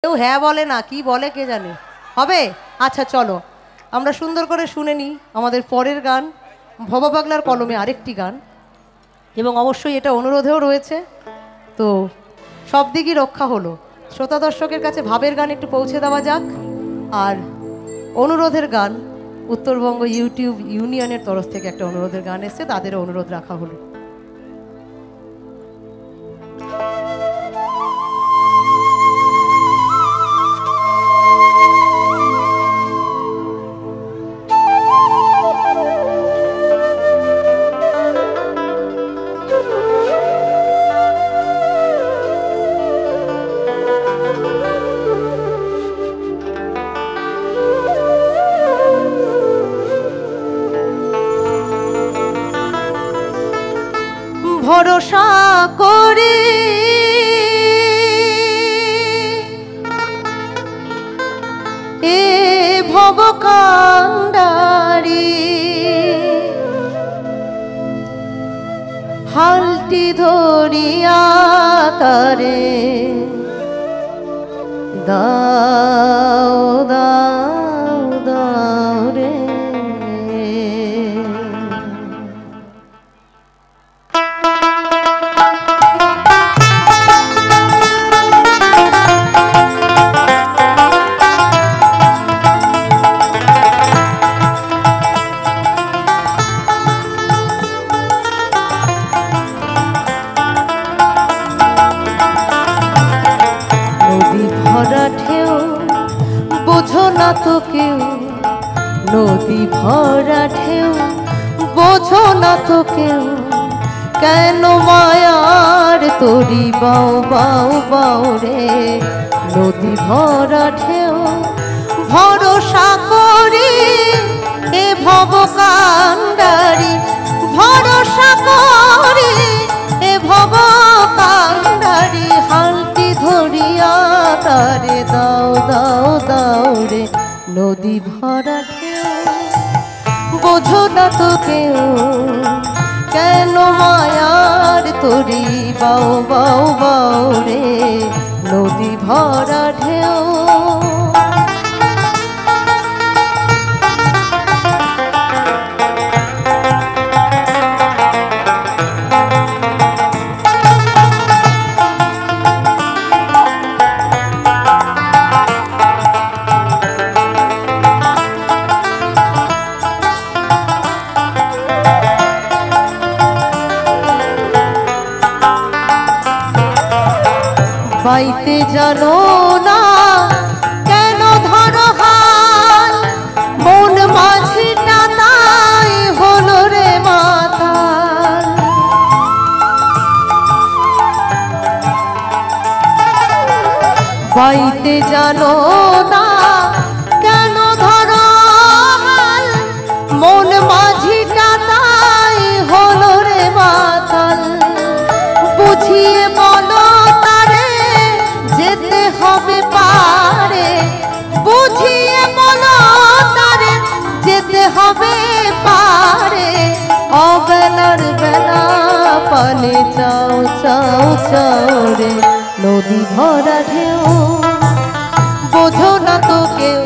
কেউ হ্যাঁ বলে না, কি বলে কে জানে। হবে? আচ্ছা চলো আমরা সুন্দর করে শুনে নিই আমাদের পরের গান, ভবা পাগলার কলমে আরেকটি গান, এবং অবশ্যই এটা অনুরোধেও রয়েছে। তো সব দিকই রক্ষা হলো। শ্রোতা দর্শকের কাছে ভাবের গান একটু পৌঁছে দেওয়া যাক, আর অনুরোধের গান উত্তরবঙ্গ ইউটিউব ইউনিয়নের তরফ থেকে একটা অনুরোধের গান এসছে, তাদেরও অনুরোধ রাখা হলো। ভরসা করি এ ভবকান্ডারি, হালটি ধরিয়া তারে দাও দাও দাও রে। বোঝো না তো কেউ নদী ভরা ঢেউ, বোঝো না তো কেউ কেন মায়ার তরি বাও বাও বাও রে। নদী ভরা ঢেউ ভরসা করি এ ভবকান্ডারি, ভরসা করি এ ভবকান্ডারি, হালটি ধরিয়া তারে দাও দাও দাও রে। নদী ভরা ঢেউ বোঝো না তো কেউ কেন মায়ার তরি বাও বাও বাও রে। নদী ভরা ঢেউ বাইতে জানো না কেন ধরো হাল, মন মাঝিটা তাই হলো রে মাতাল। বাইতে জানো না কেন ধরো হাল, মন মাঝিটা তাই হলো রে মাতাল। বুঝিয়ে বলো যেতে হবে পারে, বুঝিয়ে বলো তারে যেতে হবে পারে। অবেলার বেলা পানে চাও চাও চাও রে। নদী ভরা ঢেউ বোঝো না তো কেউ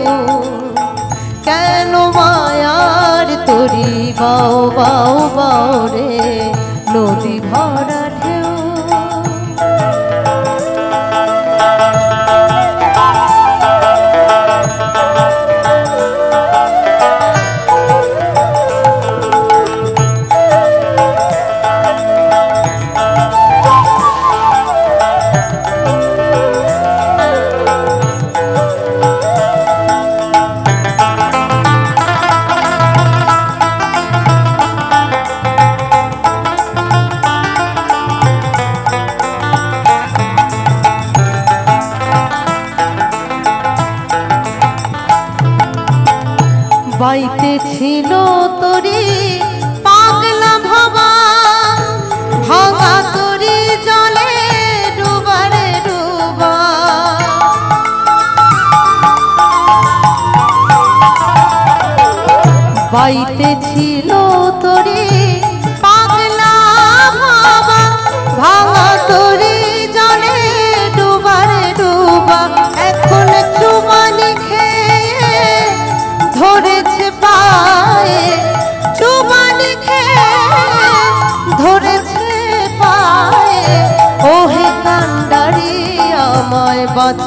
কেন মায়ার তরি বাও বাও বাও রে। নদী ভরা ঢেউ বাইতে ছিল তরি পাগলা ভবা, ভাঙা তরি জলে ডুবারে ডুবা। বাইতে ছিল তরি পাগলা ভবা, ভাঙা তরি জলে ডুবারে ডুবা। এখন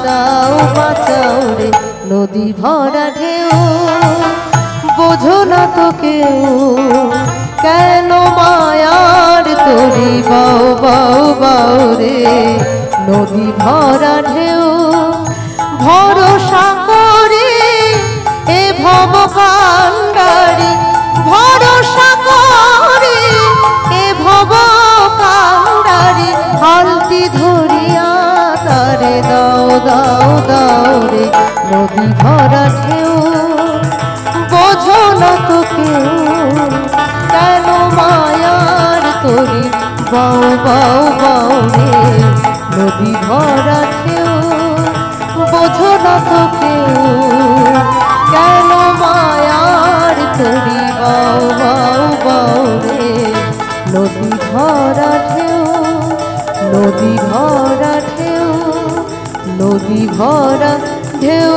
দাও বাঁচাও রে নদী ভরা ঢেউ বোঝো না তো কেউ কেন মায়ার তরি বাউ বাউ বাউ রে নদী ভরা ঢেউ ভরসা করে এ ভব কান্ডারি ভরসা করে এ ভব কান্ডারি হালটি ধরিয়া তারে দাও দাও দাও রে নদী ভরা ঢেউ বোঝো না তো কেউ কেন মায়ার তরি বাউ বাউ বাউ রে নদী ভরা ঢেউ বোঝো না তো কেউ কেন মায়ার তরি বাউ বাউ বাউ রে নদী ভরা ঢেউ নদী ভরা ঢেউ নদী ভরা ঢেউ